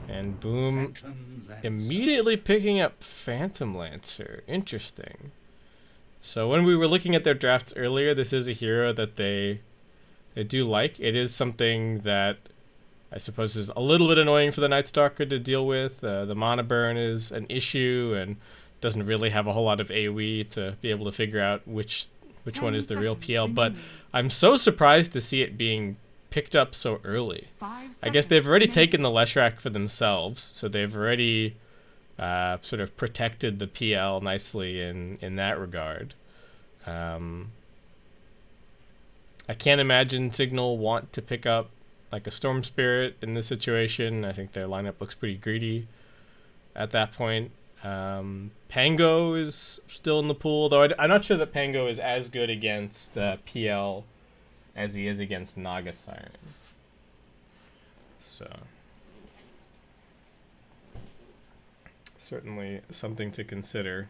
And Boom immediately picking up Phantom Lancer. Interesting. So when we were looking at their drafts earlier, this is a hero that they do like. It is something that I suppose is a little bit annoying for the Night Stalker to deal with. The mana burn is an issue and doesn't really have a whole lot of AoE to be able to figure out which one is the real PL. But I'm so surprised to see it being picked up so early. I guess they've already taken the Leshrac for themselves, so they've already sort of protected the PL nicely in that regard. I can't imagine Cignal want to pick up like a Storm Spirit in this situation. I think their lineup looks pretty greedy at that point. Pango is still in the pool, though I'm not sure that Pango is as good against PL as he is against Naga Siren. So certainly something to consider.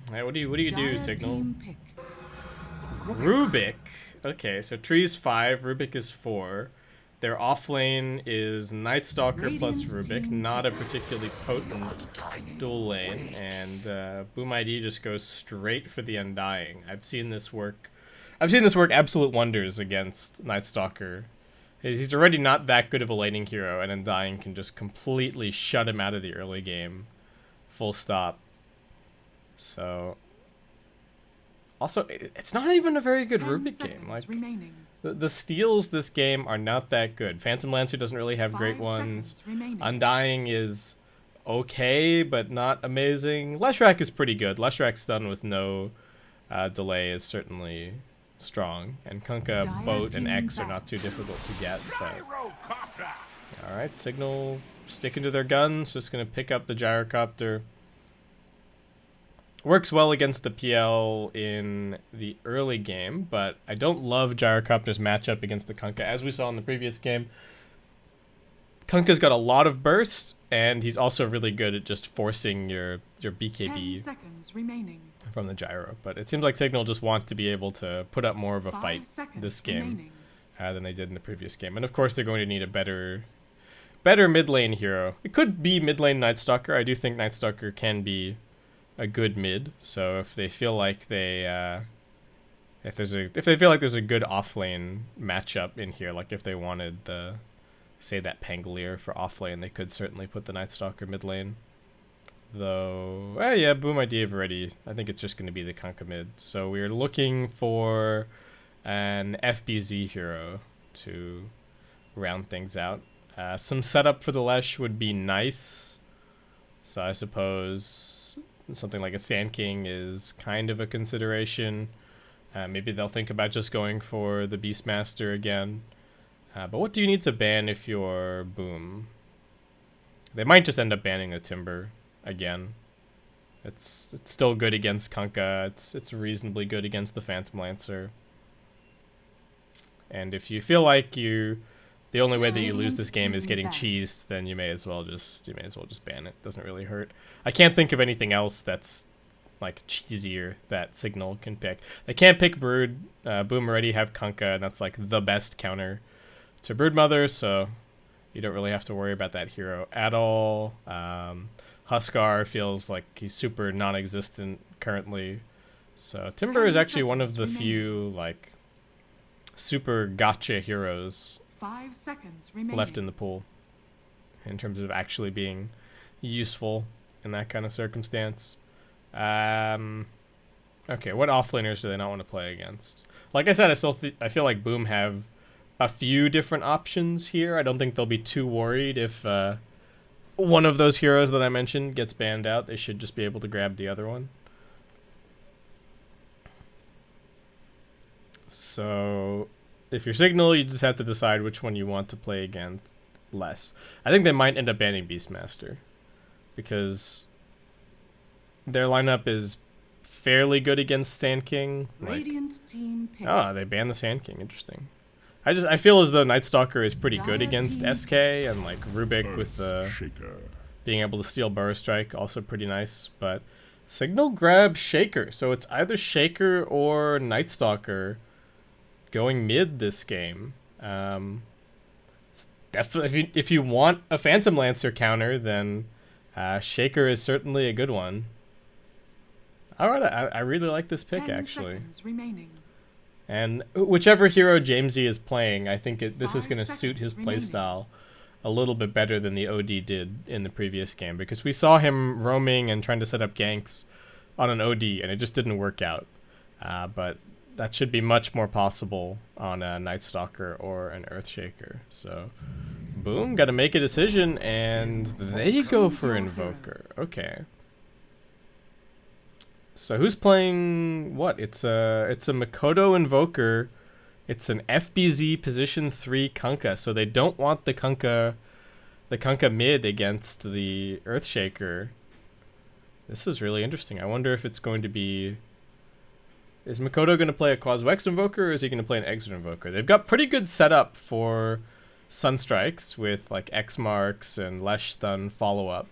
Alright, what do you do, Cignal? Rubik. Okay, so Tree's 5, Rubik is 4. Their offlane is Night Stalker plus Rubik, not a particularly potent dual lane, and Boom ID just goes straight for the Undying. I've seen this work absolute wonders against Night Stalker. He's already not that good of a laning hero, and Undying can just completely shut him out of the early game. Full stop. So, also, it's not even a very good Rubik game. Like, the steals this game are not that good. Phantom Lancer doesn't really have great ones. Undying is okay, but not amazing. Leshrac is pretty good. Leshrac's stun with no delay is certainly strong. And Kunkka, Boat, and X are not too difficult to get. But alright, Cignal sticking to their guns. Just going to pick up the Gyrocopter. Works well against the PL in the early game, but I don't love Gyrocopter's matchup against the Kunkka. As we saw in the previous game, Kunkka's got a lot of burst, and he's also really good at just forcing your BKB from the Gyro. But it seems like Cignal just want to be able to put up more of a fight this game than they did in the previous game. And of course, they're going to need a better mid lane hero. It could be mid lane Night Stalker. I do think Night Stalker can be a good mid, so if they feel like they if they feel like there's a good offlane matchup in here, like if they wanted say that Pangolier for offlane, they could certainly put the Night Stalker mid lane. Though yeah, Boom idea already. I think it's just going to be the Kunkka mid. So we're looking for an FBZ hero to round things out. Some setup for the Lesh would be nice. So I suppose something like a Sand King is kind of a consideration. Maybe they'll think about just going for the Beastmaster again. But what do you need to ban if you're Boom? They might just end up banning the Timber again. It's still good against Kunkka. It's reasonably good against the Phantom Lancer. And if you feel like the only way that you lose this game is getting cheesed, then you may as well just ban it. Doesn't really hurt. I can't think of anything else that's like cheesier that Cignal can pick. They can't pick Brood. Boom already have Kunkka, and that's like the best counter to Broodmother, so you don't really have to worry about that hero at all. Huskar feels like he's super non-existent currently. So Timber is actually one of the few like super gotcha heroes 5 seconds remaining left in the pool in terms of actually being useful in that kind of circumstance. Okay, what offlaners do they not want to play against? Like I said, I feel like Boom have a few different options here. I don't think they'll be too worried if one of those heroes that I mentioned gets banned out. They should just be able to grab the other one. So if you're Cignal, you just have to decide which one you want to play against less. I think they might end up banning Beastmaster because their lineup is fairly good against Sand King. Radiant team pick. Oh, they banned the Sand King. Interesting. I feel as though Night Stalker is pretty good against SK, and like Rubik with the being able to steal Burrow Strike, also pretty nice. But Cignal grab Shaker, so it's either Shaker or Night Stalker going mid this game. Definitely, if you want a Phantom Lancer counter, then Shaker is certainly a good one. All right, I really like this pick 10 actually. seconds remaining. And whichever hero Jamesy is playing, I think this is 5 going to suit his seconds remaining. playstyle a little bit better than the OD did in the previous game, because we saw him roaming and trying to set up ganks on an OD, and it just didn't work out. But that should be much more possible on a Night Stalker or an Earthshaker. So, boom, got to make a decision, and they go for Invoker. Okay. So who's playing what? It's a Mikoto Invoker. It's an FBZ position 3 Kunkka, so they don't want the Kunkka mid against the Earthshaker. This is really interesting. I wonder if it's going to be... Is Mikoto going to play a Quaswex Invoker, or is he going to play an Exit Invoker? They've got pretty good setup for Sunstrikes with like X Marks and Lesh Stun follow-up,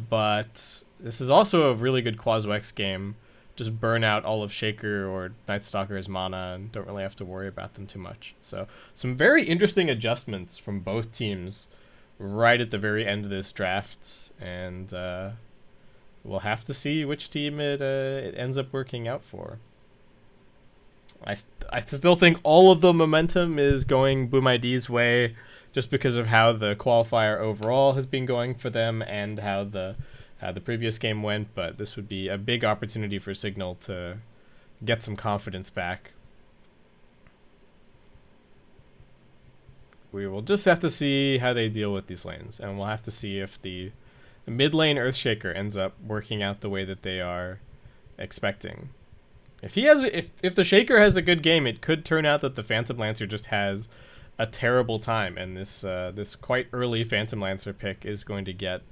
but this is also a really good Quaswex game. Just burn out all of Shaker or Night Stalker's mana and don't really have to worry about them too much. So some very interesting adjustments from both teams right at the very end of this draft, and we'll have to see which team it ends up working out for. I still think all of the momentum is going Boom ID's way, just because of how the qualifier overall has been going for them and how the previous game went, but this would be a big opportunity for Cignal to get some confidence back. We will just have to see how they deal with these lanes, and we'll have to see if the mid lane Earthshaker ends up working out the way that they are expecting. If the Shaker has a good game, it could turn out that the Phantom Lancer just has a terrible time, and this quite early Phantom Lancer pick is going to get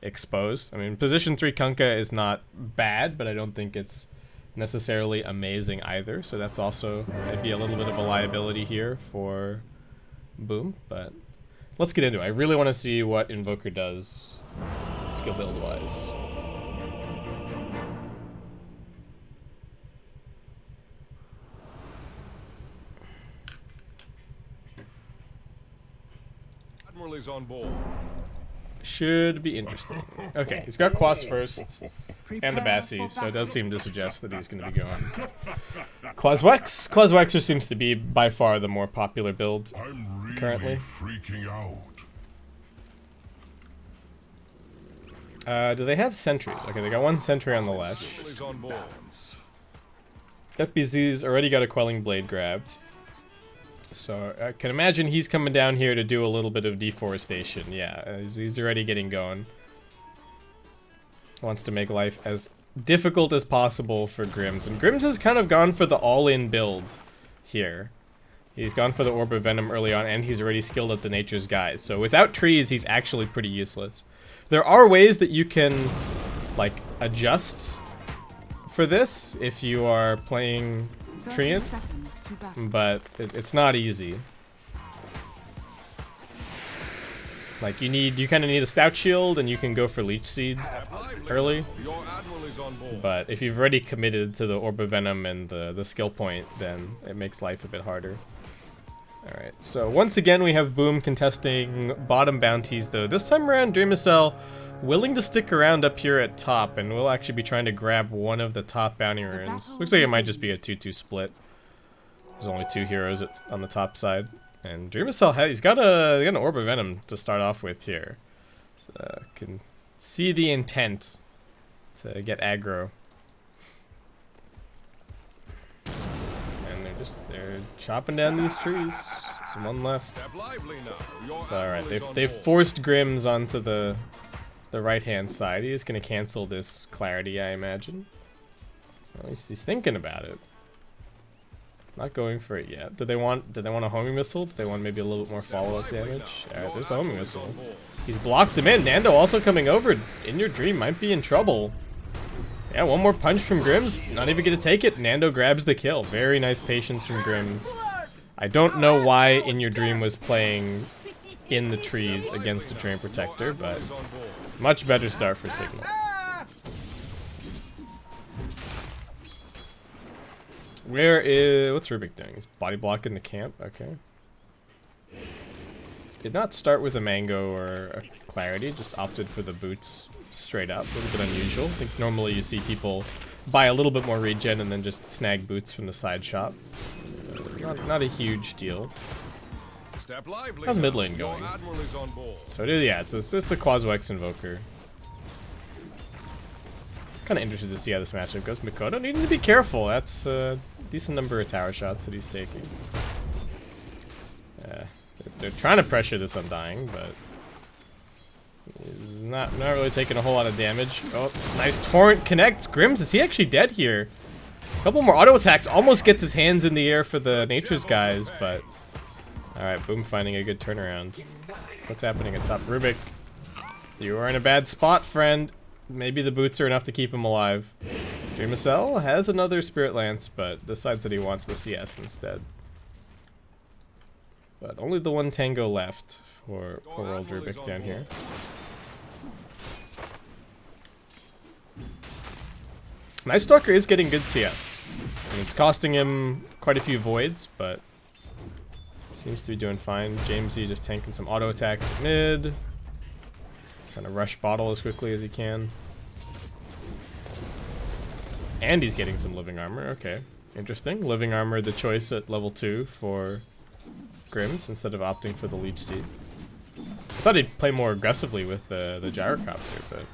exposed. I mean, position 3 Kunkka is not bad, but I don't think it's necessarily amazing either, so that's also might be a little bit of a liability here for Boom. But let's get into it. I really want to see what Invoker does skill build wise. Admiral is on board. Should be interesting. Okay, he's got Quas first and the Bassi, so it does seem to suggest that he's going to be going Quaswex. Quaswexer seems to be by far the more popular build currently. Freaking out. Do they have sentries? Okay, they got one sentry on the left. Is on board. FBZ's already got a Quelling Blade grabbed. So I can imagine he's coming down here to do a little bit of deforestation. Yeah, he's already getting going. Wants to make life as difficult as possible for Grims. And Grims has kind of gone for the all-in build here. He's gone for the Orb of Venom early on, and he's already skilled at the Nature's Guise. So without trees, he's actually pretty useless. There are ways that you can, like, adjust for this if you are playing Treant, but it's not easy. Like, you kind of need a Stout Shield, and you can go for Leech Seed early. But if you've already committed to the Orb of Venom and the skill point, then it makes life a bit harder. Alright, so once again we have Boom contesting bottom bounties, though. This time around, Dreamacell willing to stick around up here at top, and we'll actually be trying to grab one of the top bounty runes. Looks like it might just be a 2-2 split. There's only 2 heroes on the top side. And Dreamacell, he's got an Orb of Venom to start off with here. So, can see the intent to get aggro. And they're chopping down these trees. There's one left. It's alright, they've forced Grims onto the right-hand side. He is going to cancel this Clarity, I imagine. Well, he's thinking about it. Not going for it yet. Did they want a homing missile? Did they want maybe a little bit more follow-up damage? Alright, there's the homing missile. He's blocked him in. Nando also coming over. In Your Dream might be in trouble. Yeah, one more punch from Grims. Not even going to take it. Nando grabs the kill. Very nice patience from Grims. I don't know why In Your Dream was playing in the trees against the Terrain Protector, but much better start for Cignal. Where is... What's Rubik doing? He's body blocking the camp? Okay. Did not start with a Mango or a Clarity, just opted for the boots straight up. A little bit unusual. I think normally you see people buy a little bit more regen and then just snag boots from the side shop. Not a huge deal. Step lively. How's mid lane Your going? admiral is on board. So it is, yeah, it's a Quasi-X Invoker. Kind of interested to see how this matchup goes. Mikoto needing to be careful. That's a decent number of tower shots that he's taking. They're trying to pressure this Undying, but he's not really taking a whole lot of damage. Oh, nice torrent connects. Grims, is he actually dead here? A couple more auto attacks. Almost gets his hands in the air for the Nature's guys, but all right, Boom finding a good turnaround. What's happening at top? Rubik, you are in a bad spot, friend. Maybe the boots are enough to keep him alive. Dreamacell has another Spirit Lance, but decides that he wants the CS instead. But only the one Tango left for poor old Rubik down here. Night Stalker is getting good CS. And it's costing him quite a few voids, but seems to be doing fine. Jamesy just tanking some auto attacks at mid. Trying to rush bottle as quickly as he can. And he's getting some living armor. Okay, interesting. Living armor, the choice at level 2 for Grims instead of opting for the Leech Seed. I thought he'd play more aggressively with the Gyrocopter, but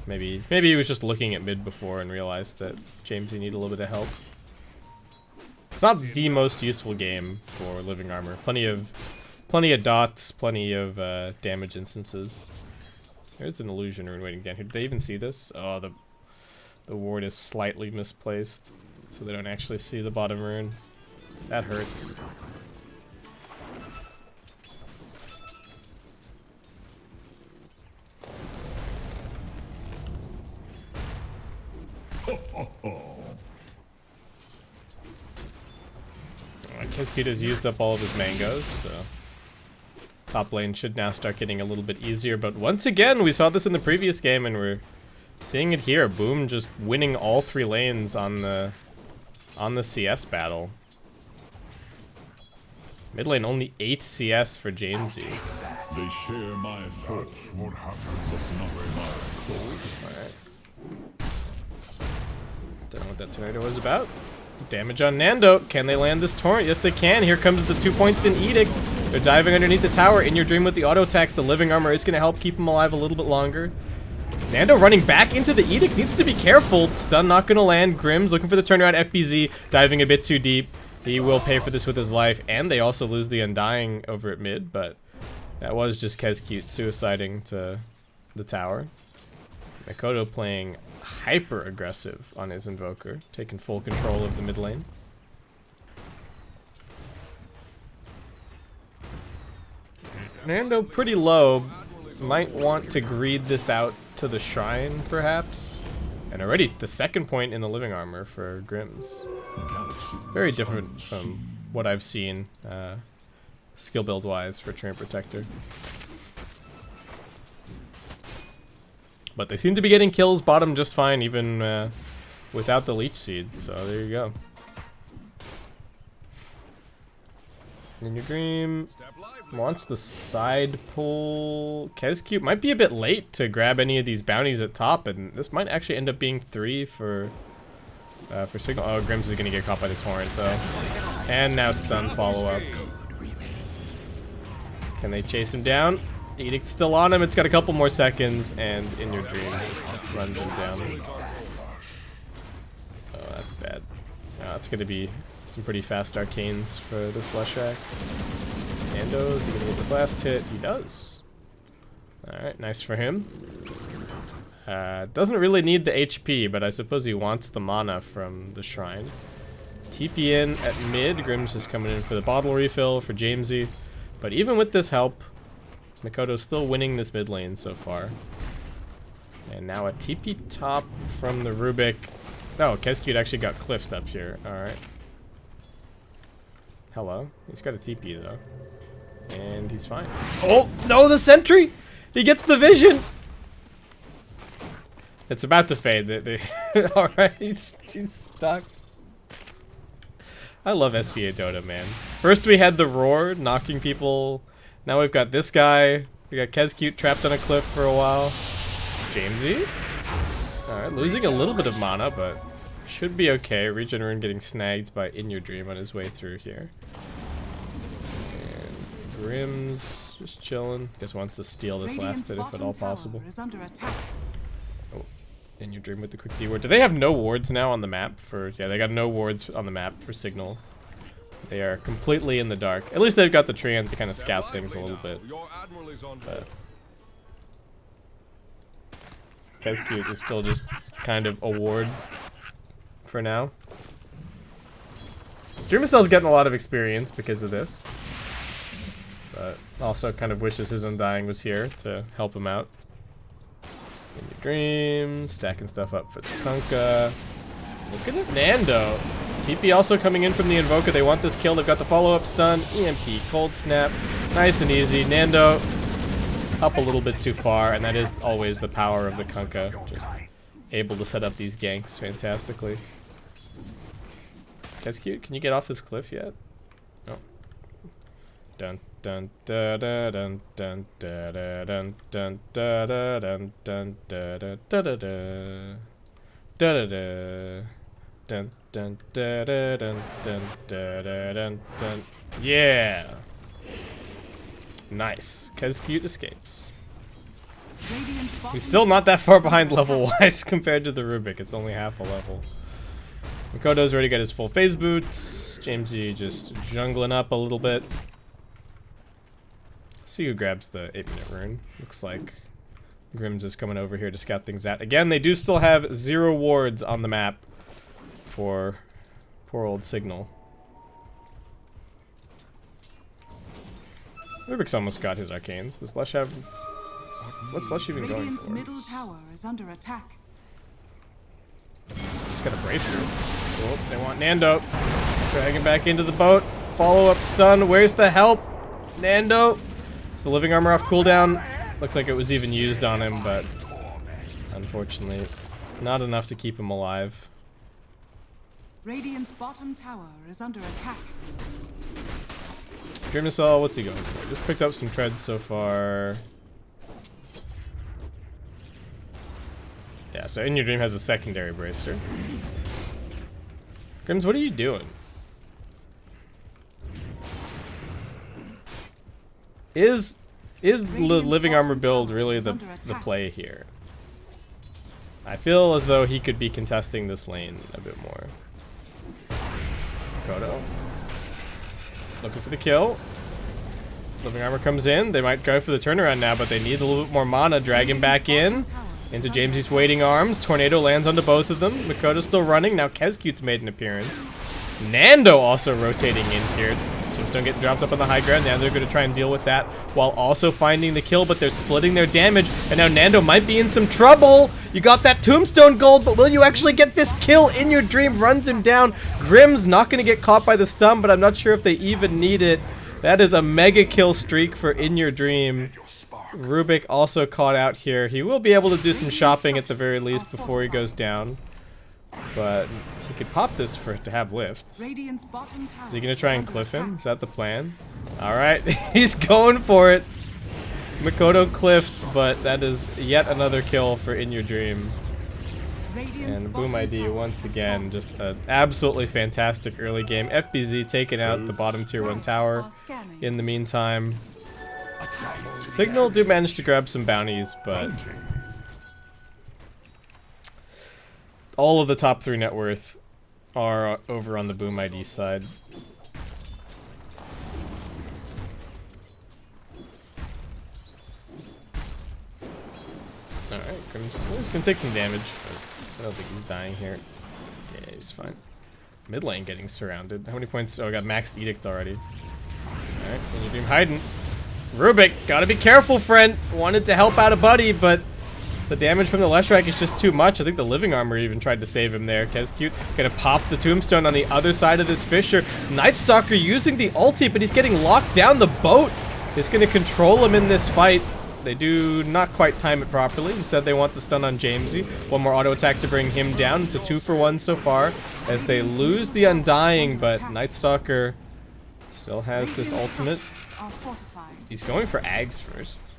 maybe he was just looking at mid before and realized that Jamesy needed a little bit of help. It's not the most useful game for living armor. Plenty of dots, plenty of damage instances. There's an illusion rune waiting down here. Did they even see this? Oh, the ward is slightly misplaced, so they don't actually see the bottom rune. That hurts. Keskita's used up all of his mangoes, so top lane should now start getting a little bit easier. But once again, we saw this in the previous game, and we're seeing it here. Boom just winning all 3 lanes on the CS battle. Mid lane only 8 CS for Jamesy. They share my thoughts. What happened, but not my Alright. Don't know what that tornado was about. Damage on Nando. Can they land this torrent? Yes, they can. Here comes the 2 points in Edict. They're diving underneath the tower. In your dream with the auto attacks. The living armor is going to help keep him alive a little bit longer. Nando running back into the Edict. Needs to be careful. Stun not going to land. Grims looking for the turnaround. FBZ diving a bit too deep. He will pay for this with his life. And they also lose the Undying over at mid. But that was just Keskute suiciding to the tower. Mikoto playing hyper aggressive on his Invoker, taking full control of the mid lane. Nando pretty low, might want to greed this out to the shrine perhaps. And already the 2nd point in the living armor for Grims. Very different from what I've seen skill build wise for Treant Protector. But they seem to be getting kills bottom just fine, even without the Leech Seed. So there you go. In your dream, wants the side pull. Keskute might be a bit late to grab any of these bounties at top, and this might actually end up being 3 for Cignal. Oh, Grims is gonna get caught by the torrent though, and now stun follow up. Can they chase him down? Edict's still on him. It's got a couple more seconds, and In Your Dream just runs him down. Oh, that's bad. That's going to be some pretty fast arcanes for this Leshrac. Nando, is he going to get this last hit? He does. Alright, nice for him. Doesn't really need the HP, but I suppose he wants the mana from the shrine. TP in at mid. Grims just coming in for the bottle refill for Jamesy. But even with this help, Mikoto's still winning this mid lane so far. And now a TP top from the Rubik. Oh, Keskute actually got cliffed up here. Alright. Hello. He's got a TP though. And he's fine. Oh, no, the sentry! He gets the vision! It's about to fade. Alright, he's stuck. I love SCA Dota, man. First we had the Roar knocking people. Now we've got this guy. We got Kezcute trapped on a cliff for a while. Jamesy. Alright, losing a little bit of mana, but should be okay. Regeneron getting snagged by In Your Dream on his way through here. And Grimm's just chilling. Guess wants to steal this last hit if at all possible. Oh, In Your Dream with the quick D ward. Do they have no wards now on the map for... Yeah, they got no wards on the map for Cignal. They are completely in the dark. At least they've got the Treant to kind of scout things a little bit. But Kezcute is still just kind of a ward for now. Dreamicel's getting a lot of experience because of this. But also kind of wishes his Undying was here to help him out. In Your Dreams, stacking stuff up for the Kunkka. Looking at Nando. TP also coming in from the Invoker. They want this kill. They've got the follow-up stun. EMP, Cold Snap. Nice and easy. Nando up a little bit too far, and that is always the power of the Kunkka. Just able to set up these ganks fantastically. Kezcute, can you get off this cliff yet? No. Dun dun da da dun dun da da dun dun da da dun dun da da da da da da da. Dun dun da da dun dun da da dun dun. Yeah. Nice. Kezcute escapes. He's still not that far behind level-wise compared to the Rubik. It's only half a level. Mikoto's already got his full phase boots. Jamesy just jungling up a little bit. See who grabs the 8-minute rune. Looks like Grimm's is coming over here to scout things out. Again, they do still have 0 wards on the map for poor old Cignal. Rubik's almost got his arcanes. Does Lush have... What's Lush even going for? Middle tower is under attack. Just got a bracer. Oh, they want Nando. Dragging back into the boat. Follow-up stun. Where's the help? Nando. Is the living armor off cooldown? Looks like it was even used on him, but unfortunately not enough to keep him alive. Radiant's bottom tower is under attack. Dreamicell, what's he going for? Just picked up some treads so far. Yeah, so In Your Dream has a secondary bracer. Grims, what are you doing? Is the living armor build really the play here? I feel as though he could be contesting this lane a bit more. Kodo. Looking for the kill. Living armor comes in. They might go for the turnaround now, but they need a little bit more mana. Drag him back in. Into Jamesy's waiting arms. Tornado lands onto both of them. Makoto's still running. Now Kezcute's made an appearance. Nando also rotating in here. Tombstone getting dropped up on the high ground. Now they're going to try and deal with that while also finding the kill, but they're splitting their damage. And now Nando might be in some trouble. You got that Tombstone gold, but will you actually get this kill? In Your Dream runs him down. Grimm's not going to get caught by the stun, but I'm not sure if they even need it. That is a mega kill streak for In Your Dream. Rubik also caught out here. He will be able to do some shopping at the very least before he goes down. But he could pop this to have lifts. Is he going to try and cliff him? Is that the plan? Alright, he's going for it. Mikoto cliffed, but that is yet another kill for In Your Dream. And Boom ID once again, just an absolutely fantastic early game. FBZ taking out the bottom tier 1 tower in the meantime. Cignal do manage to grab some bounties, but all of the top 3 net worth are over on the Boom ID side. Alright, he's gonna take some damage, but I don't think he's dying here. Yeah, he's fine. Mid lane getting surrounded. How many points? Oh, I got maxed edict already. Alright, In Your Dream hiding. Rubik, gotta be careful, friend. Wanted to help out a buddy, but the damage from the Leshrac is just too much. I think the living armor even tried to save him there. Kezcute gonna pop the tombstone on the other side of this fissure. Nightstalker using the ulti, but he's getting locked down. The boat is gonna control him in this fight. They do not quite time it properly. Instead, they want the stun on Jamesy. One more auto attack to bring him down. It's a 2-for-1 so far as they lose the Undying, but Nightstalker still has this ultimate. He's going for Ags first.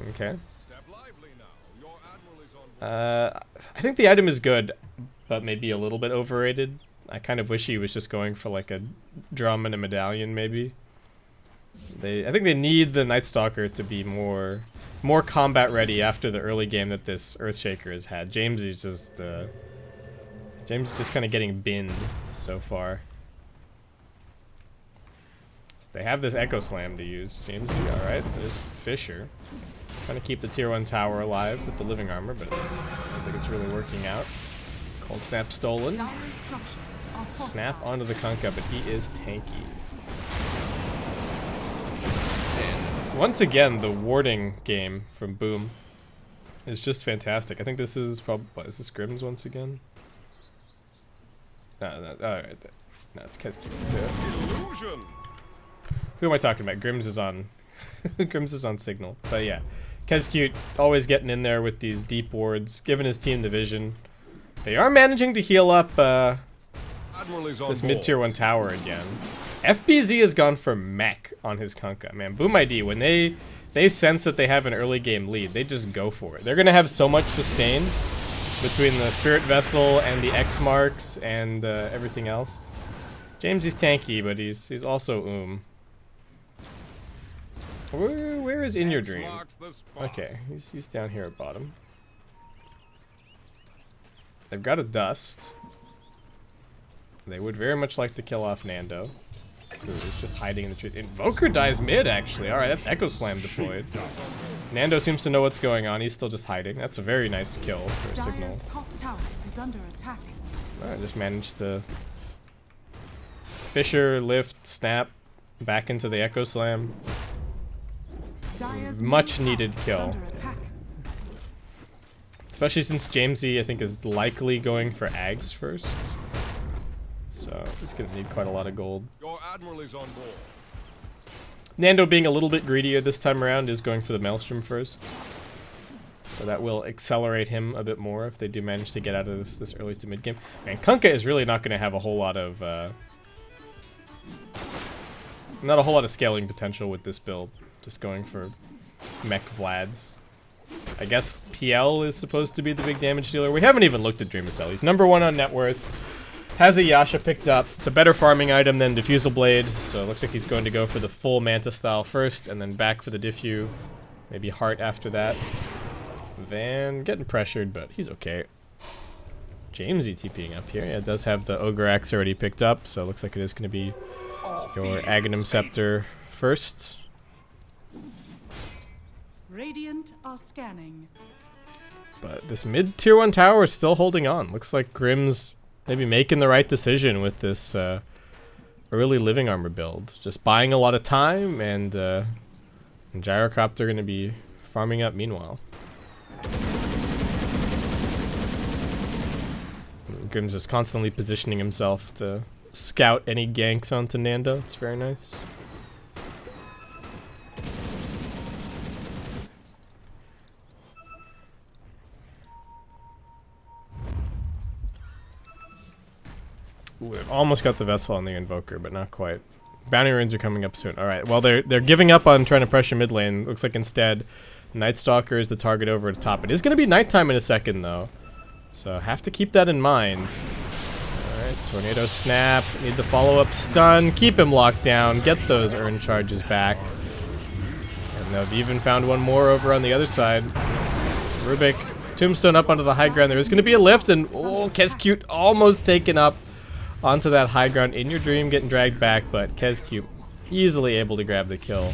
Okay. Step lively now. Your admiral is on board. I think the item is good, but maybe a little bit overrated. I kind of wish he was just going for like a drum and a medallion, maybe. I think they need the Nightstalker to be more combat ready after the early game that this Earthshaker has had. James is just kind of getting binned so far. So they have this Echo Slam to use. Jamesy, all right. There's Fisher, trying to keep the tier 1 tower alive with the living armor, but I don't think it's really working out. Cold Snap stolen. Snap onto the Kunkka, but he is tanky. And once again, the warding game from Boom is just fantastic. I think this is probably, what, is this Grimm's once again? No, alright. No, it's Keski. Illusion. Who am I talking about? Grimm's is on Grimm's is on Cignal. But yeah. Keski always getting in there with these deep wards, giving his team the vision. They are managing to heal up this mid-tier 1 tower again. FBZ has gone for mech on his Kunkka. Man, Boom ID, when they sense that they have an early game lead, they just go for it. They're going to have so much sustain between the Spirit Vessel and the X marks and everything else. James is tanky, but he's also Where is In Your Dream? Okay, he's down here at bottom. They've got a Dust. They would very much like to kill off Nando, who is just hiding in the tree. Invoker dies mid, actually. Alright, that's Echo Slam deployed. Nando seems to know what's going on. He's still just hiding. That's a very nice kill for a Cignal. Top tower is under attack. I just managed to Fisher, lift, snap, back into the Echo Slam. Much needed kill. Especially since Jamesy, I think, is likely going for Ags first. So he's gonna need quite a lot of gold. Your admiral is on board. Nando, being a little bit greedier this time around, is going for the Maelstrom first. So that will accelerate him a bit more if they do manage to get out of this early to mid game. Man, Kunkka is really not going to have a whole lot of scaling potential with this build. Just going for mech Vlads. I guess PL is supposed to be the big damage dealer. We haven't even looked at Dreamcell. He's #1 on net worth. Has a Yasha picked up. It's a better farming item than Diffusal Blade, so it looks like he's going to go for the full Manta style first, and then back for the Diffu. Maybe Heart after that. Van getting pressured, but he's okay. Jamesy TPing up here. Yeah, it does have the Ogre Axe already picked up, so it looks like it is going to be your Aghanim Scepter first. Radiant are scanning. But this mid-tier 1 tower is still holding on. Looks like Grimm's maybe making the right decision with this early living armor build. Just buying a lot of time, and Gyrocopter going to be farming up meanwhile. Grimm's just constantly positioning himself to scout any ganks onto Nando. It's very nice. Ooh, they've almost got the Vessel on the Invoker, but not quite. Bounty runes are coming up soon. Alright, well, they're giving up on trying to pressure mid lane. Looks like instead, Nightstalker is the target over at the top. It is going to be nighttime in a second, though. So have to keep that in mind. Alright, Tornado Snap. Need the follow-up stun. Keep him locked down. Get those urn charges back. And they've even found one more over on the other side. Rubik, Tombstone up onto the high ground. There is going to be a lift, and oh, Kescute almost taken up onto that high ground. In Your Dream getting dragged back, but Kescute easily able to grab the kill.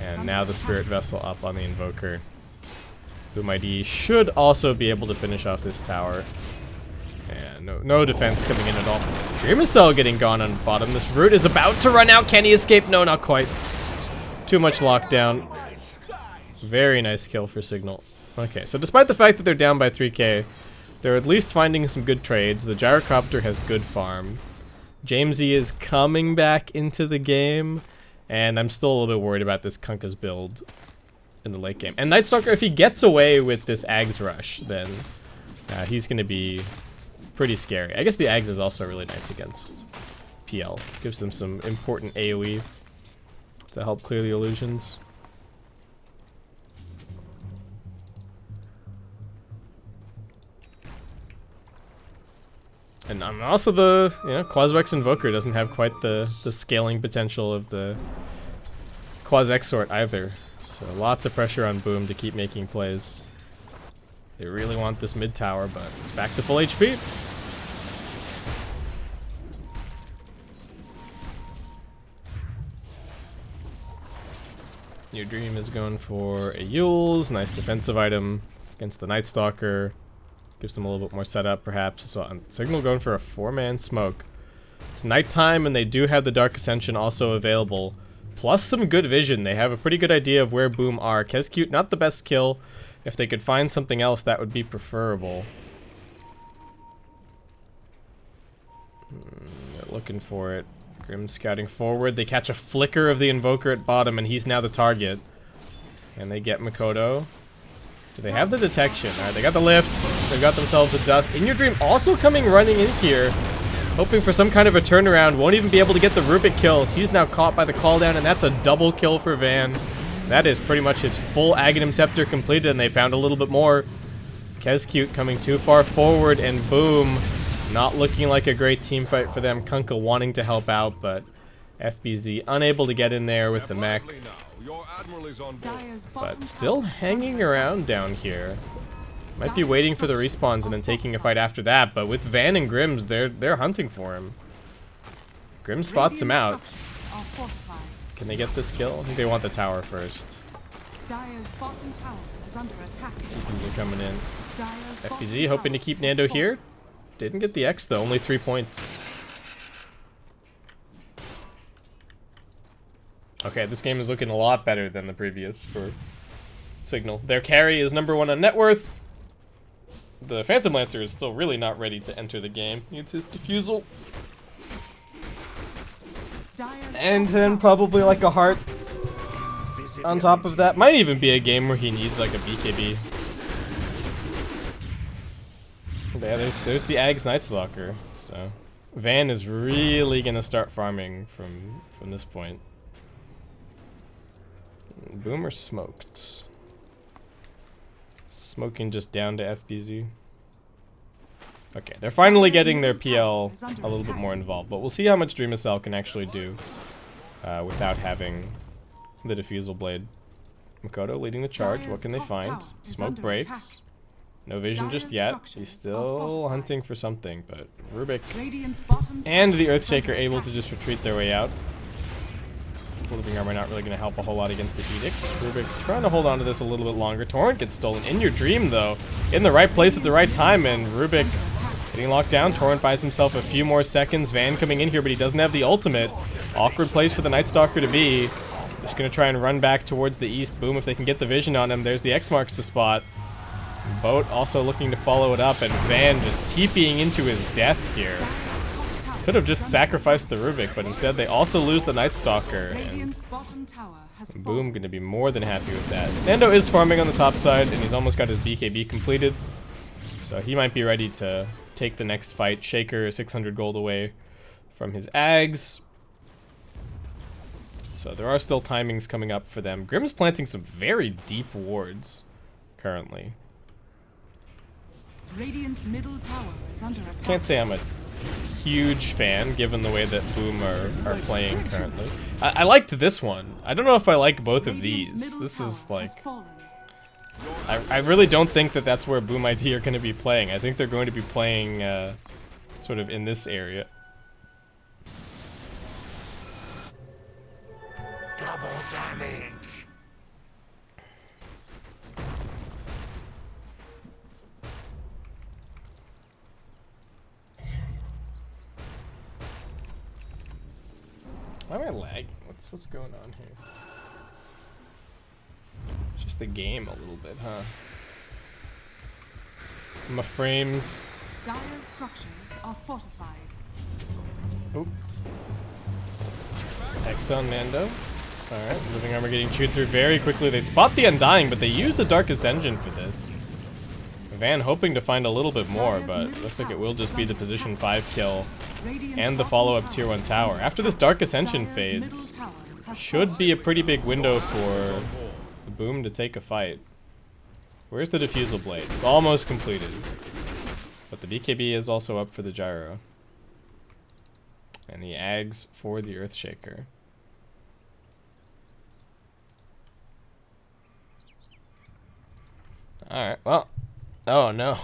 And now the Spirit Vessel up on the Invoker. Boom ID should also be able to finish off this tower. And no defense coming in at all. Dreamcell getting gone on bottom. This root is about to run out. Can he escape? No, not quite. Too much lockdown. Very nice kill for Cignal. Okay, so despite the fact that they're down by 3k, they're at least finding some good trades. The Gyrocopter has good farm. Jamesy is coming back into the game, and I'm still a little bit worried about this Kunkka's build. in the late game. And Nightstalker, if he gets away with this Ags rush, then he's going to be pretty scary. I guess the Ags is also really nice against PL. Gives them some important AoE to help clear the illusions. And also the, Quas-Vex Invoker doesn't have quite the scaling potential of the Quas-Exort either. So lots of pressure on Boom to keep making plays. They really want this mid tower, but it's back to full HP. Your Dream is going for a Yule's, nice defensive item against the Night Stalker. Gives them a little bit more setup, perhaps. So Cignal going for a 4-man smoke. It's nighttime, and they do have the Dark Ascension also available. Plus some good vision. They have a pretty good idea of where Boom are. Kescute, not the best kill. If they could find something else, that would be preferable. They're looking for it. Grim scouting forward. They catch a flicker of the Invoker at bottom, and he's now the target. And they get Mikoto. Do they have the detection? Alright, they got the lift. They've got themselves a dust. In Your Dream also running in here, hoping for some kind of a turnaround. Won't even be able to get the Rubik kills. He's now caught by the call down, and that's a double kill for Van. That is pretty much his full Aghanim Scepter completed, and they found a little bit more. Kescute coming too far forward, and Boom, not looking like a great team fight for them. Kunkka wanting to help out, but FBZ unable to get in there with the mech. But still hanging around down here. Might be waiting for the respawns and then taking a fight after that, but with Van and Grims, they're hunting for him. Grim spots him out. Can they get this kill? I think they want the tower first. TPs are coming in. FBZ hoping to keep Nando here. Didn't get the X though, only 3 points. Okay, this game is looking a lot better than the previous for Cignal. Their carry is #1 on net worth. The Phantom Lancer is still really not ready to enter the game. Needs his defusal. And then probably like a heart on top of that. Might even be a game where he needs like a BKB. Yeah, there's the Ags Night Stalker. So Van is really gonna start farming from this point. Boomer smoked. Smoking just down to FBZ. Okay, they're finally getting their PL a little bit more involved, but we'll see how much Dreamacell can actually do without having the Diffusal Blade. Mikoto leading the charge. What can they find? Smoke breaks. No vision just yet. He's still hunting for something, but Rubik and the Earthshaker able to just retreat their way out. Living Armor not really going to help a whole lot against the Edict. Rubik trying to hold on to this a little bit longer. Torrent gets stolen. In Your Dream, though, in the right place at the right time, and Rubik getting locked down. Torrent buys himself a few more seconds. Van coming in here, but he doesn't have the ultimate. Awkward place for the Night Stalker to be. Just going to try and run back towards the east. Boom, if they can get the vision on him. There's the X marks the spot. Boat also looking to follow it up, and Van just TPing into his death here. Could have just sacrificed the Rubik, but instead they also lose the Night Stalker, and Boom gonna be more than happy with that. Nando is farming on the top side, and he's almost got his BKB completed, so he might be ready to take the next fight. Shaker 600 gold away from his Ags. So there are still timings coming up for them. Grim's planting some very deep wards currently. Radiant's middle tower is under attack. Can't say I'm a huge fan given the way that Boom are playing currently. I liked this one. I don't know if I like both of these. This is like, I really don't think that that's where Boom ID are going to be playing. I think they're going to be playing sort of in this area. Double damage. Why am I lagging? What's going on here? It's just the game a little bit, huh? My frames. Dire structures are fortified. Oop. X on Nando. Alright, living armor getting chewed through very quickly. They spot the Undying, but they use the Darkest Engine for this. Van hoping to find a little bit more, but looks like it will just be the position 5 kill and the follow-up tier 1 tower. After this Darkest Engine fades, should be a pretty big window for the Boom to take a fight. Where's the Diffusal Blade? It's almost completed. But the BKB is also up for the Gyro. And the Ags for the Earthshaker. Alright, well. Oh no.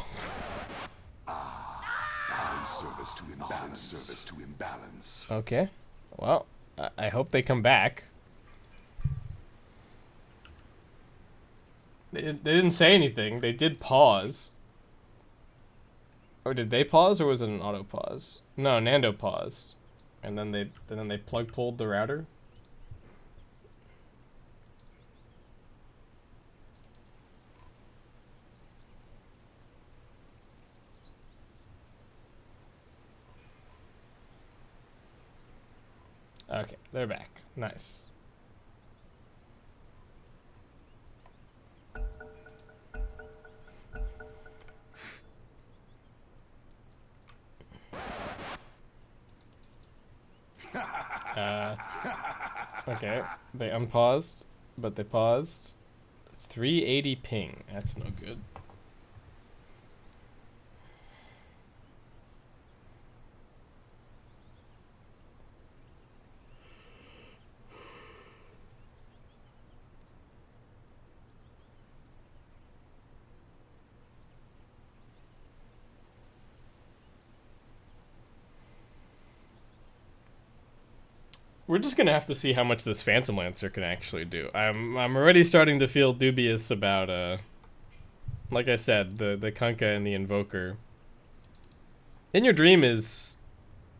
Service to imbalance. Service to imbalance. Okay. Well, I hope they come back. They didn't say anything. They did pause. Or did they pause, or was it an auto pause? No, Nando paused. And then they plug pulled the router. Okay, they're back. Nice. Okay, they unpaused, but they paused. 380 ping. That's no good. We're just gonna have to see how much this Phantom Lancer can actually do. I'm already starting to feel dubious about like I said, the Kunkka and the Invoker. In Your Dream is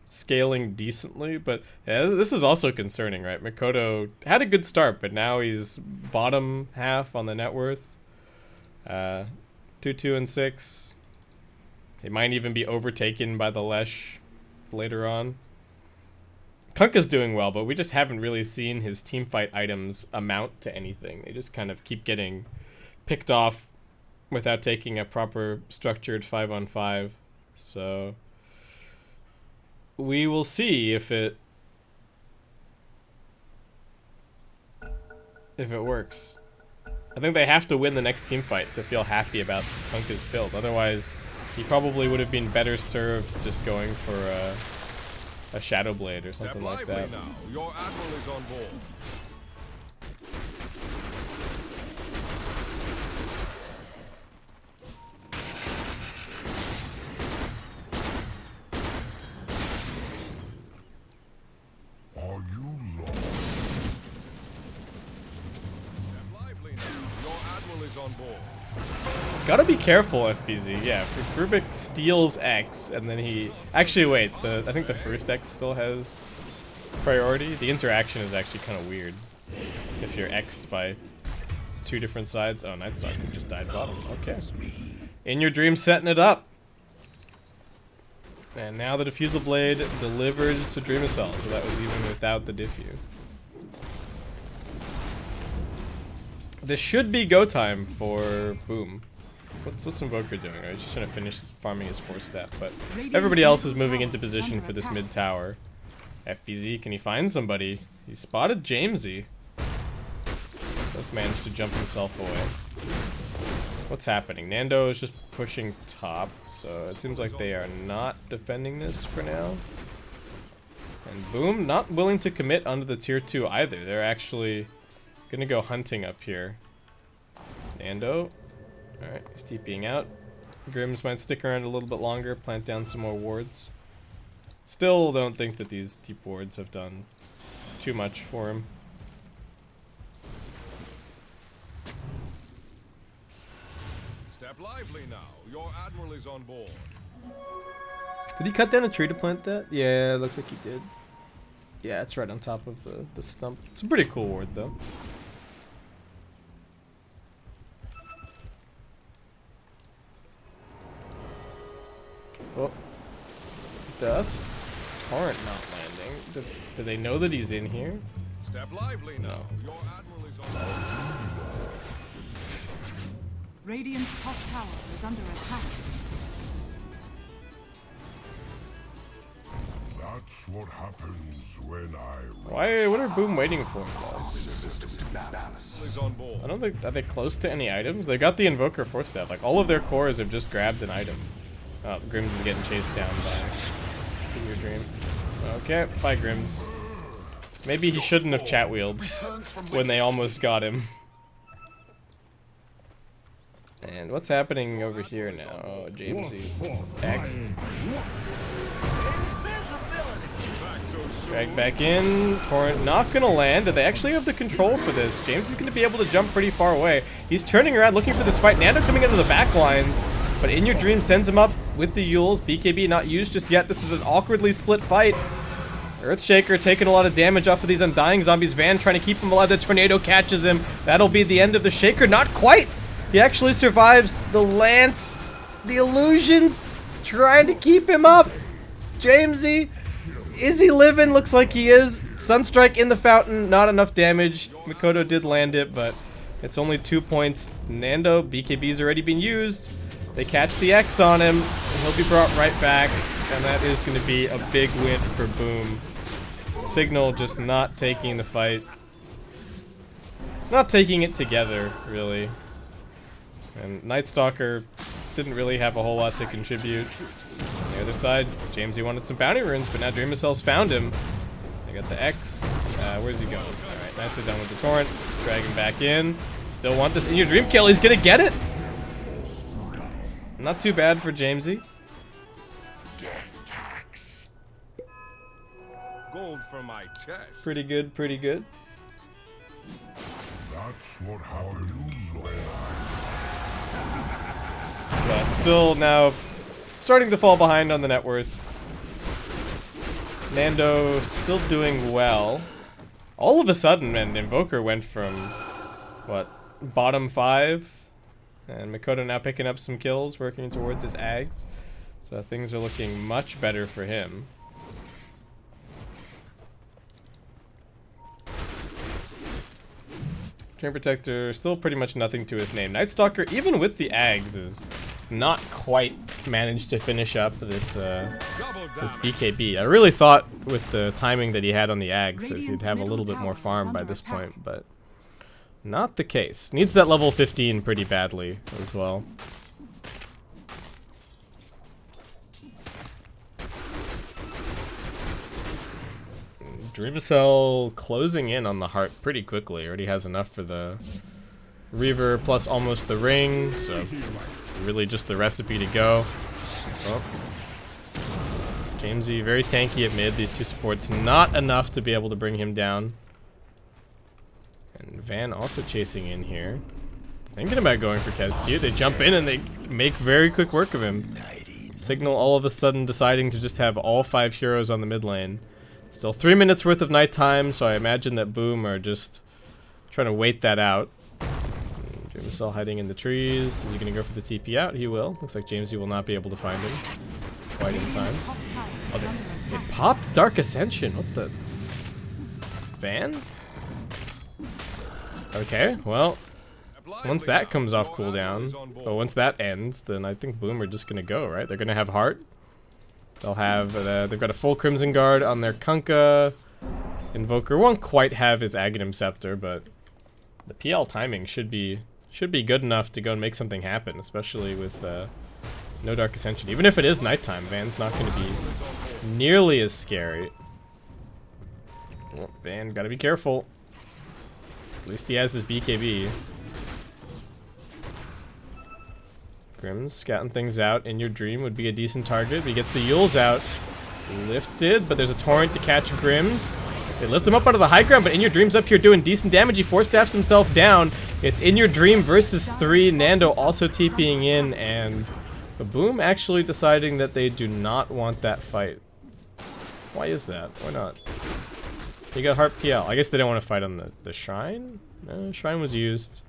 scaling decently, but yeah, this is also concerning, right? Makoto had a good start, but now he's bottom half on the net worth. 2, 2, and 6. He might even be overtaken by the Lesh later on. Kunkka's doing well, but we just haven't really seen his teamfight items amount to anything. They just kind of keep getting picked off without taking a proper structured 5-on-5. So we will see if it works. I think they have to win the next team fight to feel happy about Kunkka's build. Otherwise, he probably would have been better served just going for a Shadow Blade or something like that. Now. Your admiral is on board. Are you lost? Step lively now. Your admiral is on board. Gotta be careful, FBZ. Yeah, Rubik steals X, and then he... Actually, wait. I think the first X still has priority. The interaction is actually kind of weird. If you're X'd by 2 different sides. Oh, Nightstalker just died bottom. Okay. In Your Dream setting it up. And now the Diffusal Blade delivered to Dreamacell, so that was even without the Diffu. This should be go time for Boom. What's Invoker doing? Right? He's just trying to finish farming his 4-step, but everybody else is moving into position for this mid tower. FBZ, can he find somebody? He spotted Jamesy. Just managed to jump himself away. What's happening? Nando is just pushing top, so it seems like they are not defending this for now. And Boom not willing to commit onto the tier 2 either. They're actually gonna go hunting up here. Nando. Alright, he's TPing out. Grims might stick around a little bit longer, plant down some more wards. Still don't think that these deep wards have done too much for him. Step lively now. Your admiral is on board. Did he cut down a tree to plant that? Yeah, looks like he did. Yeah, it's right on top of the stump. It's a pretty cool ward though. Oh. Dust. Torrent not landing. Do they know that he's in here? Step lively now. Your admiral is on board. Radiant's top tower is under attack. That's what happens when I Why? What are Boom waiting for? Systems to balance. Is on board. I don't think, are they close to any items? They got the Invoker Force Staff. Like, all of their cores have just grabbed an item. Oh, Grims is getting chased down by your dream. Okay, bye Grims. Maybe he shouldn't have chat wheeled when they almost got him. And what's happening over here now? Oh, Jamesy X'd. Drag back in. Torrent not gonna land. Do they actually have the control for this? James is gonna be able to jump pretty far away. He's turning around looking for this fight. Nando coming into the back lines, but In Your Dream sends him up with the Yules. BKB not used just yet. This is an awkwardly split fight. Earthshaker taking a lot of damage off of these undying zombies. Van trying to keep him alive. The tornado catches him. That'll be the end of the Shaker. Not quite. He actually survives the Lance. The illusions trying to keep him up. Jamesy. Is he living? Looks like he is. Sunstrike in the fountain. Not enough damage. Mikoto did land it, but it's only 2 points. Nando, BKB's already been used. They catch the X on him, and he'll be brought right back. And that is going to be a big win for Boom. Cignal just not taking the fight. Not taking it together, really. And Nightstalker didn't really have a whole lot to contribute. On the other side, Jamesy wanted some bounty runes, but now Dream of Cells found him. They got the X. Where's he going? Alright, nicely done with the Torrent. Drag him back in. Still want this In Your Dream kill. He's gonna get it! Not too bad for Jamesy. Gold for my chest. Pretty good, pretty good. That's what happens when But still now starting to fall behind on the net worth. Nando still doing well. All of a sudden, and Invoker went from, what, bottom 5? And Mikoto now picking up some kills, working towards his Ags. So things are looking much better for him. Train Protector, still pretty much nothing to his name. Nightstalker, even with the Ags, is not quite managed to finish up this this BKB. I really thought with the timing that he had on the Ags that he'd have a little bit more farm by this point, but not the case. Needs that level 15 pretty badly as well. Dreamcell closing in on the heart pretty quickly. Already has enough for the Reaver plus almost the ring, so really just the recipe to go. Oh. Jamesy very tanky at mid. These two supports not enough to be able to bring him down. And Van also chasing in here. Thinking about going for Kesq. They jump in and they make very quick work of him. Cignal all of a sudden deciding to just have all 5 heroes on the mid lane. Still 3 minutes worth of nighttime, so I imagine that Boom are just trying to wait that out. Dreamcell hiding in the trees. Is he going to go for the TP out? He will. Looks like Jamesy will not be able to find him quite in time. Oh, they popped Dark Ascension. What the? Van? Okay, well, once that comes off cooldown, but once that ends, then I think Boom are just going to go, right? They're going to have Heart. They'll have, they've got a full Crimson Guard on their Kunkka. Invoker won't quite have his Aghanim Scepter, but the PL timing should be good enough to go and make something happen, especially with no Dark Ascension. Even if it is nighttime, Van's not going to be nearly as scary. Well, Van, gotta be careful. At least he has his BKB. Grimm's scouting things out. In Your Dream would be a decent target. He gets the Yules out. Lifted, but there's a Torrent to catch Grimm's. They lift him up out of the high ground, but In Your Dream's up here doing decent damage. He force-staffs himself down. It's In Your Dream versus 3. Nando also TPing in, and Boom actually deciding that they do not want that fight. Why is that? Why not? He got Heart PL. I guess they don't want to fight on the Shrine? No, Shrine was used.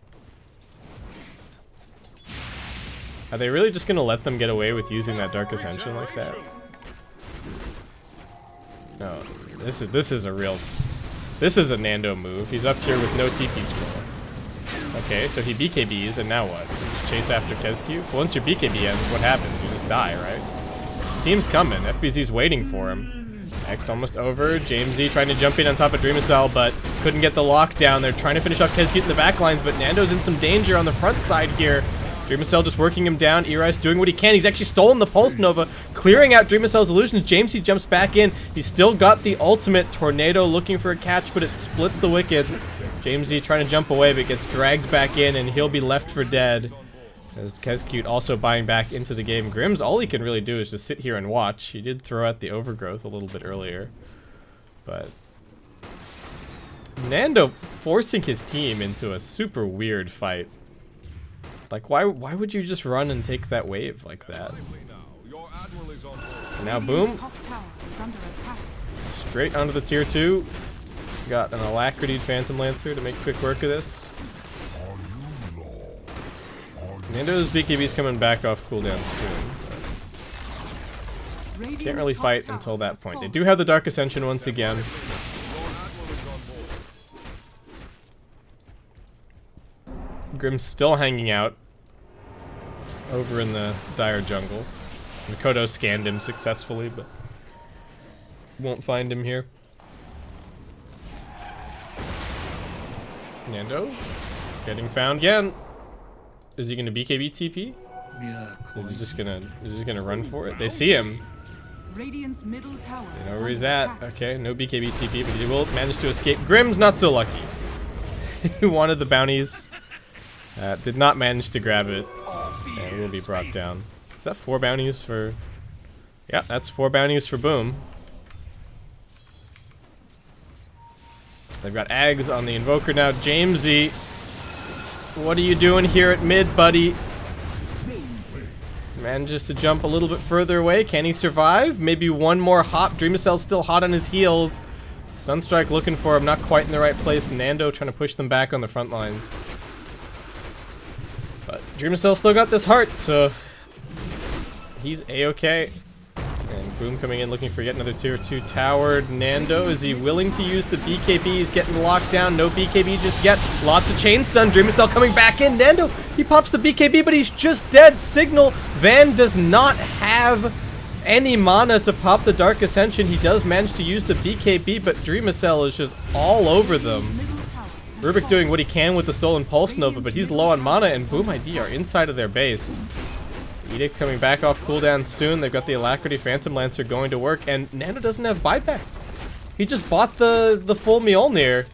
Are they really just gonna let them get away with using that Dark Ascension like that? No, this is a real This is a Nando move. He's up here with no TP scroll. Okay, so he BKBs, and now what? Chase after Kesq? Well, once your BKB ends, what happens? You just die, right? Team's coming. FBZ's waiting for him. X almost over. Jamesy trying to jump in on top of Dreamicell, but couldn't get the lockdown. They're trying to finish off Kesq in the back lines, but Nando's in some danger on the front side here. Dreamicell just working him down. Erice doing what he can. He's actually stolen the Pulse Nova, clearing out Dreamicell's illusions. Jamesy jumps back in. He's still got the ultimate. Tornado looking for a catch, but it splits the wickets. Jamesy trying to jump away, but gets dragged back in, and he'll be left for dead. As Kesq also buying back into the game. Grimm's, all he can really do is just sit here and watch. He did throw out the overgrowth a little bit earlier. But Nando forcing his team into a super weird fight. Like, why would you just run and take that wave like that? And now, boom. Straight onto the tier 2. Got an Alacrity Phantom Lancer to make quick work of this. Nando's BKB's coming back off cooldown soon. Can't really fight until that point. They do have the Dark Ascension once again. Grimm's still hanging out over in the Dire jungle. Mikoto scanned him successfully, but won't find him here. Nando getting found again. Is he gonna BKB TP? Is he just gonna run for it? They see him. Radiant's middle tower. They know where he's at. Okay, no BKB TP, but he will manage to escape. Grimm's not so lucky. He wanted the bounties. Did not manage to grab it. And will be brought down. Is that 4 bounties for... Yeah, that's 4 bounties for Boom. They've got Ags on the Invoker now. Jamesy, what are you doing here at mid, buddy? Manages to jump a little bit further away. Can he survive? Maybe one more hop. Dreamicell's still hot on his heels. Sunstrike looking for him, not quite in the right place. Nando trying to push them back on the front lines. But Dreamicell still got this heart, so he's A-okay. And Boom coming in looking for yet another tier 2 tower. Nando, is he willing to use the BKB? He's getting locked down. No BKB just yet. Lots of chain stun. Dreamicell coming back in. Nando, he pops the BKB, but he's just dead. Cignal. Van does not have any mana to pop the Dark Ascension. He does manage to use the BKB, but Dreamicell is just all over them. Rubik doing what he can with the stolen Pulse Nova, but he's low on mana, and Boom ID are inside of their base. Edict coming back off cooldown soon. They've got the Alacrity Phantom Lancer going to work, and Nando doesn't have buyback. He just bought the full Mjolnir.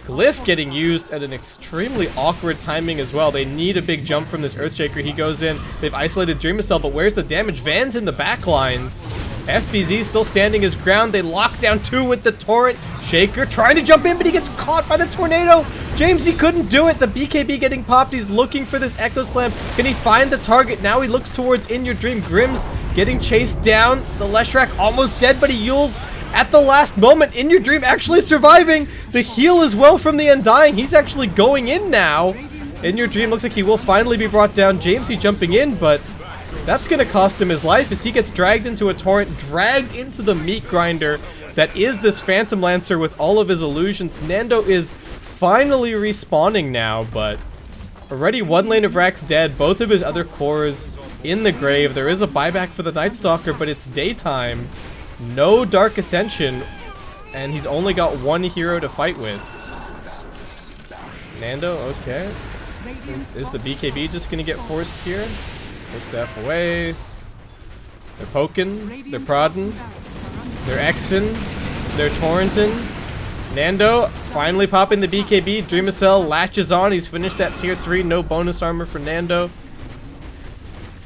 Glyph getting used at an extremely awkward timing as well. They need a big jump from this Earthshaker. He goes in. They've isolated Dreamicell, but where's the damage? Van's in the back lines. FBZ still standing his ground. They lock down 2 with the Torrent. Shaker trying to jump in, but he gets caught by the Tornado. Jamesy couldn't do it. The BKB getting popped. He's looking for this Echo Slam. Can he find the target? Now he looks towards In Your Dream. Grimm's getting chased down. The Leshrac almost dead, but he Yules at the last moment. In Your Dream actually surviving. The heal as well from the Undying. He's actually going in now. In Your Dream looks like he will finally be brought down. Jamesy jumping in, but that's going to cost him his life as he gets dragged into a Torrent, dragged into the meat grinder that is this Phantom Lancer with all of his illusions. Nando is finally respawning now, but already 1 lane of Rax dead, both of his other cores in the grave. There is a buyback for the Night Stalker, but it's daytime. No Dark Ascension, and he's only got 1 hero to fight with. Nando, okay. Is the BKB just going to get forced here? Push staff away. They're poking. They're prodding. They're Xing. They're torrenting. Nando finally popping the BKB. Dreamicell latches on. He's finished that tier 3. No bonus armor for Nando.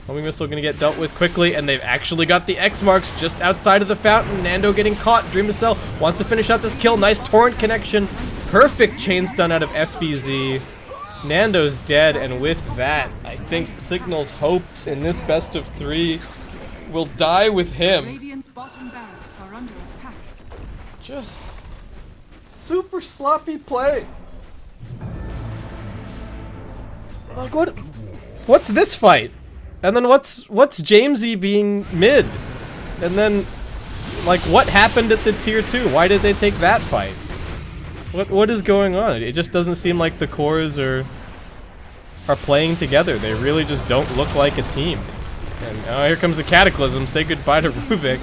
Homing Missile gonna get dealt with quickly, and they've actually got the X marks just outside of the fountain. Nando getting caught. Dreamicell wants to finish out this kill. Nice torrent connection. Perfect chain stun out of FBZ. Nando's dead, and with that, I think Cignal's hopes in this best of 3 will die with him. Radiant's bottom barracks are under attack. Just super sloppy play. Like what's this fight? And then what's Jamesy being mid? And then Like, what happened at the tier 2? Why did they take that fight? What is going on? It just doesn't seem like the cores are playing together. They really just don't look like a team. And oh, here comes the Cataclysm. Say goodbye to Rubik.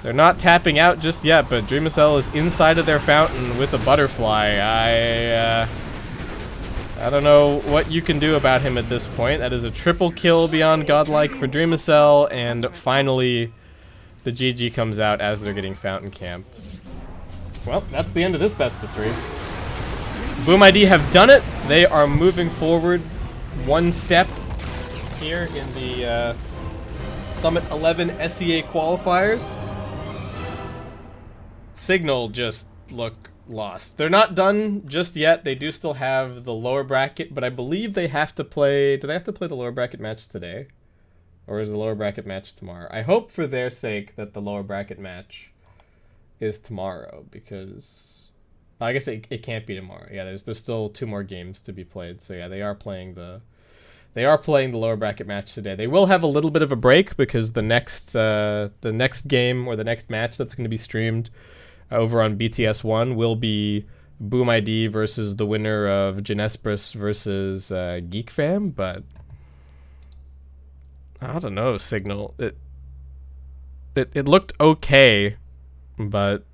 They're not tapping out just yet, but Dreamicell is inside of their fountain with a butterfly. I don't know what you can do about him at this point. That is a triple kill beyond godlike for Dreamicell, and finally the GG comes out as they're getting fountain camped. Well, that's the end of this best of 3. Boom ID have done it. They are moving forward one step here in the Summit 11 SEA qualifiers. Cignal just look lost. They're not done just yet. They do still have the lower bracket, but I believe they have to play... Do they have to play the lower bracket match today? Or is the lower bracket match tomorrow? I hope for their sake that the lower bracket match is tomorrow, because... I guess it can't be tomorrow. Yeah, there's still 2 more games to be played. So yeah, they are playing the lower bracket match today. They will have a little bit of a break because the next game or the next match that's going to be streamed over on BTS1 will be Boom ID versus the winner of Genespris versus Geek Fam, but I don't know, Cignal. It looked okay, but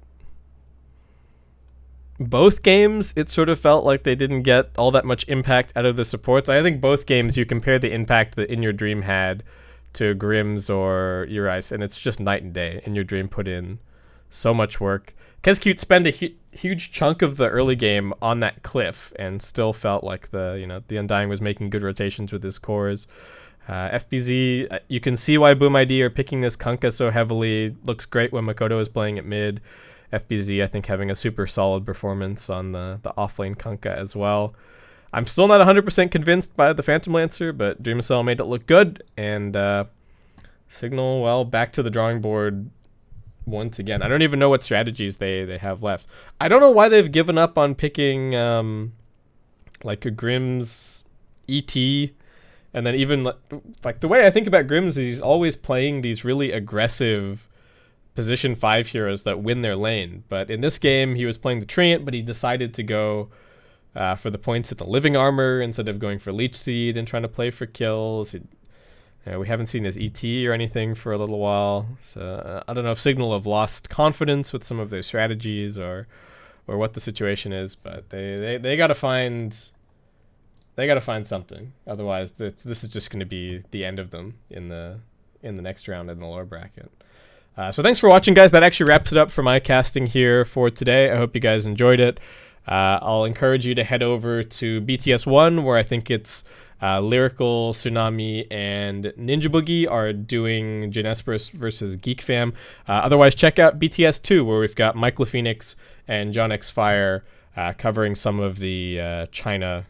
both games, it sort of felt like they didn't get all that much impact out of the supports. I think both games, you compare the impact that In Your Dream had to Grimm's or Your Ice, and it's just night and day. In Your Dream put in so much work. Kescute spent a huge chunk of the early game on that cliff and still felt like the Undying was making good rotations with his cores. FBZ, you can see why Boom ID are picking this Kunkka so heavily. Looks great when Makoto is playing at mid. FBZ, I think, having a super solid performance on the offlane Kunkka as well. I'm still not 100% convinced by the Phantom Lancer, but Dreamicell made it look good, and Cignal, well, back to the drawing board once again. I don't even know what strategies they have left. I don't know why they've given up on picking like a Grimm's ET, and then even like the way I think about Grimm's is he's always playing these really aggressive position 5 heroes that win their lane. But in this game, he was playing the Treant, but he decided to go for the points at the Living Armor instead of going for Leech Seed and trying to play for kills. We haven't seen his ET or anything for a little while, so I don't know if Cignal have lost confidence with some of their strategies or what the situation is, but they gotta find something. Otherwise, this is just going to be the end of them in the next round in the lower bracket. So thanks for watching, guys. That actually wraps it up for my casting here for today. I hope you guys enjoyed it. I'll encourage you to head over to BTS1, where I think it's Lyrical, Tsunami, and Ninja Boogie are doing Genespris versus Geek Fam. Otherwise, check out BTS2, where we've got Mike LaPhoenix and John X Fire covering some of the China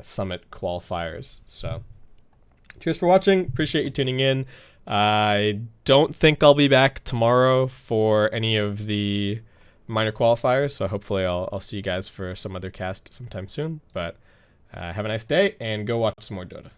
Summit qualifiers. So, cheers for watching. Appreciate you tuning in. I don't think I'll be back tomorrow for any of the minor qualifiers, so hopefully I'll see you guys for some other cast sometime soon. But have a nice day, and go watch some more Dota.